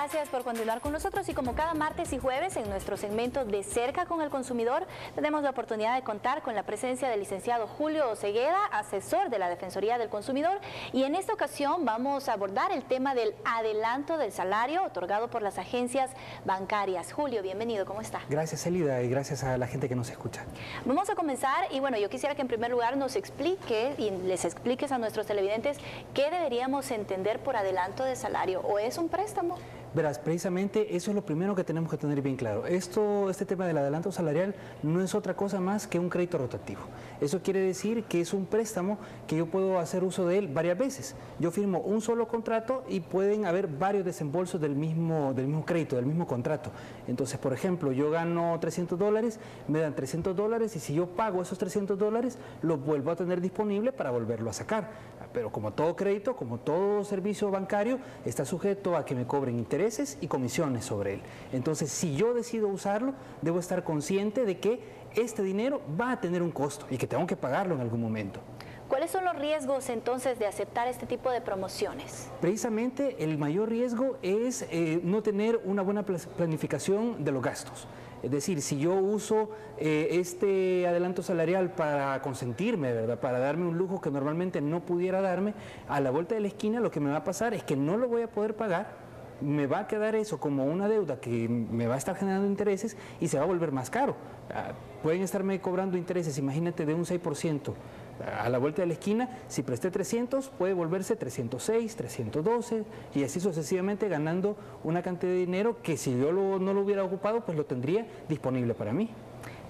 Gracias por continuar con nosotros y como cada martes y jueves en nuestro segmento De Cerca con el Consumidor tenemos la oportunidad de contar con la presencia del licenciado Julio Osegueda, asesor de la Defensoría del Consumidor, y en esta ocasión vamos a abordar el tema del adelanto del salario otorgado por las agencias bancarias. Julio, bienvenido, ¿cómo está? Gracias, Elida, y gracias a la gente que nos escucha. Vamos a comenzar y bueno, yo quisiera que en primer lugar nos explique y les expliques a nuestros televidentes qué deberíamos entender por adelanto de salario, ¿o es un préstamo? Verás, precisamente eso es lo primero que tenemos que tener bien claro. Este tema del adelanto salarial no es otra cosa más que un crédito rotativo. Eso quiere decir que es un préstamo que yo puedo hacer uso de él varias veces. Yo firmo un solo contrato y pueden haber varios desembolsos del mismo crédito, del mismo contrato. Entonces, por ejemplo, yo gano $300, me dan $300 y si yo pago esos $300, los vuelvo a tener disponible para volverlo a sacar. Pero como todo crédito, como todo servicio bancario, está sujeto a que me cobren intereses y comisiones sobre él. Entonces, si yo decido usarlo, debo estar consciente de que este dinero va a tener un costo y que tengo que pagarlo en algún momento. ¿Cuáles son los riesgos entonces de aceptar este tipo de promociones? Precisamente el mayor riesgo es no tener una buena planificación de los gastos. Es decir, si yo uso este adelanto salarial para consentirme, ¿verdad?, para darme un lujo que normalmente no pudiera darme, a la vuelta de la esquina lo que me va a pasar es que no lo voy a poder pagar, me va a quedar eso como una deuda que me va a estar generando intereses y se va a volver más caro. Pueden estarme cobrando intereses, imagínate, de un 6%. A la vuelta de la esquina, si presté 300, puede volverse 306, 312 y así sucesivamente, ganando una cantidad de dinero que si yo no lo hubiera ocupado, pues lo tendría disponible para mí.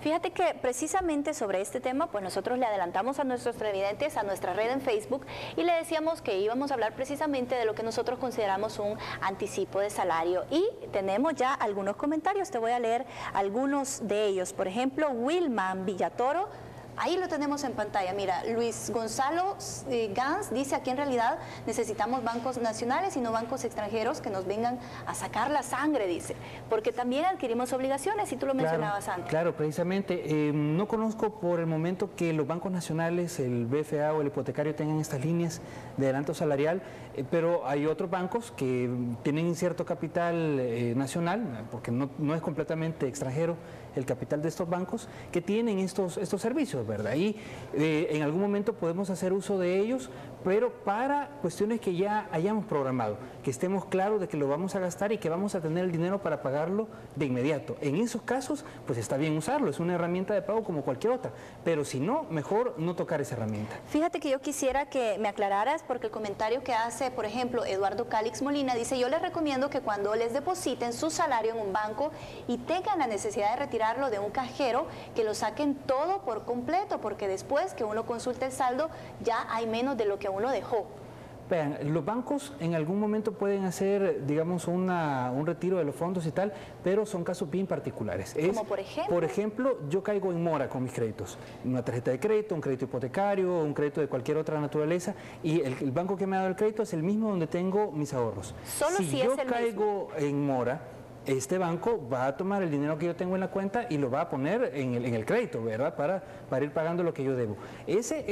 Fíjate que precisamente sobre este tema, pues nosotros le adelantamos a nuestros televidentes a nuestra red en Facebook y le decíamos que íbamos a hablar precisamente de lo que nosotros consideramos un anticipo de salario. Y tenemos ya algunos comentarios, te voy a leer algunos de ellos. Por ejemplo, Wilman Villatoro, ahí lo tenemos en pantalla, mira, Luis Gonzalo Gans dice: aquí en realidad necesitamos bancos nacionales y no bancos extranjeros que nos vengan a sacar la sangre, dice, porque también adquirimos obligaciones, y tú lo mencionabas antes. Claro, precisamente, no conozco por el momento que los bancos nacionales, el BFA o el hipotecario, tengan estas líneas de adelanto salarial, pero hay otros bancos que tienen cierto capital nacional, porque no es completamente extranjero el capital de estos bancos, que tienen estos servicios, ¿verdad? Y en algún momento podemos hacer uso de ellos, pero para cuestiones que ya hayamos programado, que estemos claros de que lo vamos a gastar y que vamos a tener el dinero para pagarlo de inmediato. En esos casos, pues está bien usarlo, es una herramienta de pago como cualquier otra, pero si no, mejor no tocar esa herramienta. Fíjate que yo quisiera que me aclararas, porque el comentario que hace, por ejemplo, Eduardo Cálix Molina, dice: yo les recomiendo que cuando les depositen su salario en un banco y tengan la necesidad de retirarlo de un cajero, que lo saquen todo por completo, porque después que uno consulte el saldo ya hay menos de lo que uno dejó. Vean, los bancos en algún momento pueden hacer, digamos, un retiro de los fondos y tal, pero son casos bien particulares. ¿Como por ejemplo? Por ejemplo, yo caigo en mora con mis créditos, una tarjeta de crédito, un crédito hipotecario, un crédito de cualquier otra naturaleza, y el banco que me ha dado el crédito es el mismo donde tengo mis ahorros. Solo si yo es el caigo en mora, este banco va a tomar el dinero que yo tengo en la cuenta y lo va a poner en el crédito, ¿verdad? Para ir pagando lo que yo debo.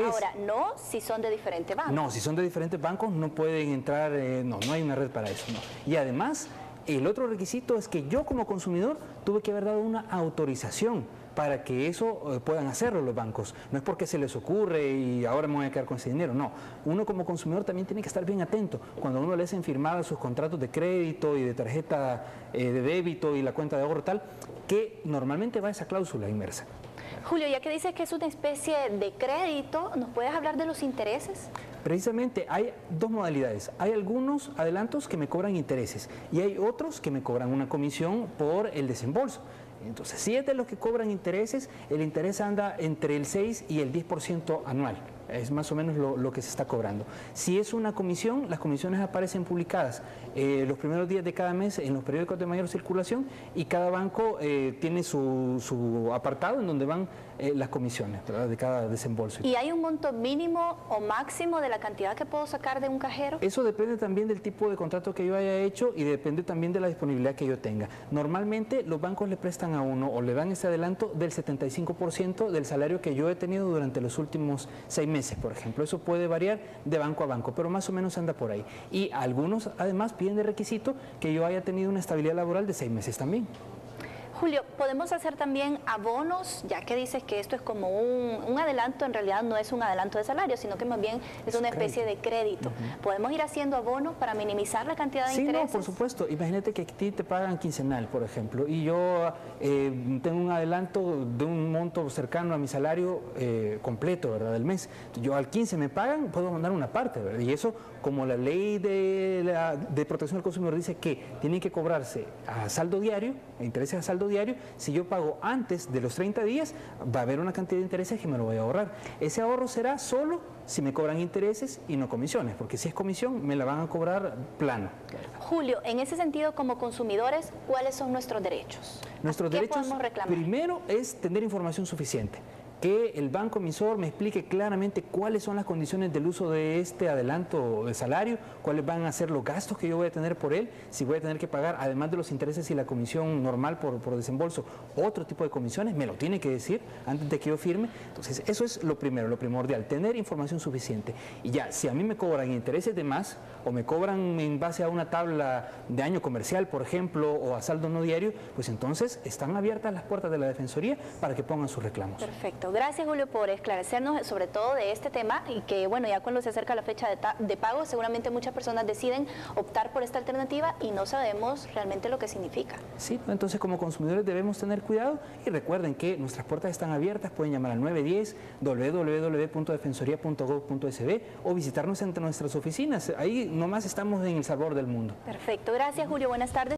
Ahora, no si son de diferentes bancos. No, si son de diferentes bancos no pueden entrar, no hay una red para eso, no. Y además, el otro requisito es que yo como consumidor tuve que haber dado una autorización para que eso puedan hacerlo los bancos. No es porque se les ocurre y ahora me voy a quedar con ese dinero, no. Uno como consumidor también tiene que estar bien atento. Cuando uno le hacen firmados sus contratos de crédito y de tarjeta de débito y la cuenta de ahorro tal, que normalmente va esa cláusula inmersa. Julio, ya que dices que es una especie de crédito, ¿nos puedes hablar de los intereses? Precisamente hay dos modalidades. Hay algunos adelantos que me cobran intereses y hay otros que me cobran una comisión por el desembolso. Entonces, si es de los que cobran intereses, el interés anda entre el 6 y el 10% anual. Es más o menos lo que se está cobrando. Si es una comisión, las comisiones aparecen publicadas los primeros días de cada mes en los periódicos de mayor circulación, y cada banco tiene su apartado en donde van las comisiones, ¿verdad?, de cada desembolso. ¿Y hay un monto mínimo o máximo de la cantidad que puedo sacar de un cajero? Eso depende también del tipo de contrato que yo haya hecho y depende también de la disponibilidad que yo tenga. Normalmente los bancos le prestan a uno o le dan ese adelanto del 75% del salario que yo he tenido durante los últimos 6 meses. meses, por ejemplo. Eso puede variar de banco a banco, pero más o menos anda por ahí. Y algunos, además, piden de requisito que yo haya tenido una estabilidad laboral de 6 meses también. Julio, ¿podemos hacer también abonos? Ya que dices que esto es como un adelanto, en realidad no es un adelanto de salario, sino que más bien es una especie de crédito. ¿Podemos ir haciendo abonos para minimizar la cantidad de intereses? Sí, no, por supuesto. Imagínate que a ti te pagan quincenal, por ejemplo, y yo tengo un adelanto de un monto cercano a mi salario completo, ¿verdad?, del mes. Yo al 15 me pagan, puedo mandar una parte, ¿verdad? Y eso, como la ley de protección al consumidor dice que tienen que cobrarse a saldo diario, intereses a saldo diario, si yo pago antes de los 30 días, va a haber una cantidad de intereses que me lo voy a ahorrar. Ese ahorro será solo si me cobran intereses y no comisiones, porque si es comisión, me la van a cobrar plano. Julio, en ese sentido, como consumidores, ¿cuáles son nuestros derechos? Nuestros derechos, primero, es tener información suficiente. Que el banco emisor me explique claramente cuáles son las condiciones del uso de este adelanto de salario, cuáles van a ser los gastos que yo voy a tener por él, si voy a tener que pagar, además de los intereses y la comisión normal por desembolso, otro tipo de comisiones, me lo tiene que decir antes de que yo firme. Entonces, eso es lo primero, lo primordial, tener información suficiente. Y ya, si a mí me cobran intereses de más, o me cobran en base a una tabla de año comercial, por ejemplo, o a saldo no diario, pues entonces están abiertas las puertas de la Defensoría para que pongan sus reclamos. Perfecto. Gracias, Julio, por esclarecernos sobre todo de este tema y que, bueno, ya cuando se acerca la fecha de pago, seguramente muchas personas deciden optar por esta alternativa y no sabemos realmente lo que significa. Sí, entonces como consumidores debemos tener cuidado y recuerden que nuestras puertas están abiertas, pueden llamar al 910, www.defensoría.gov.sb o visitarnos entre nuestras oficinas. Ahí nomás estamos en el sabor del mundo. Perfecto. Gracias, Julio. Buenas tardes.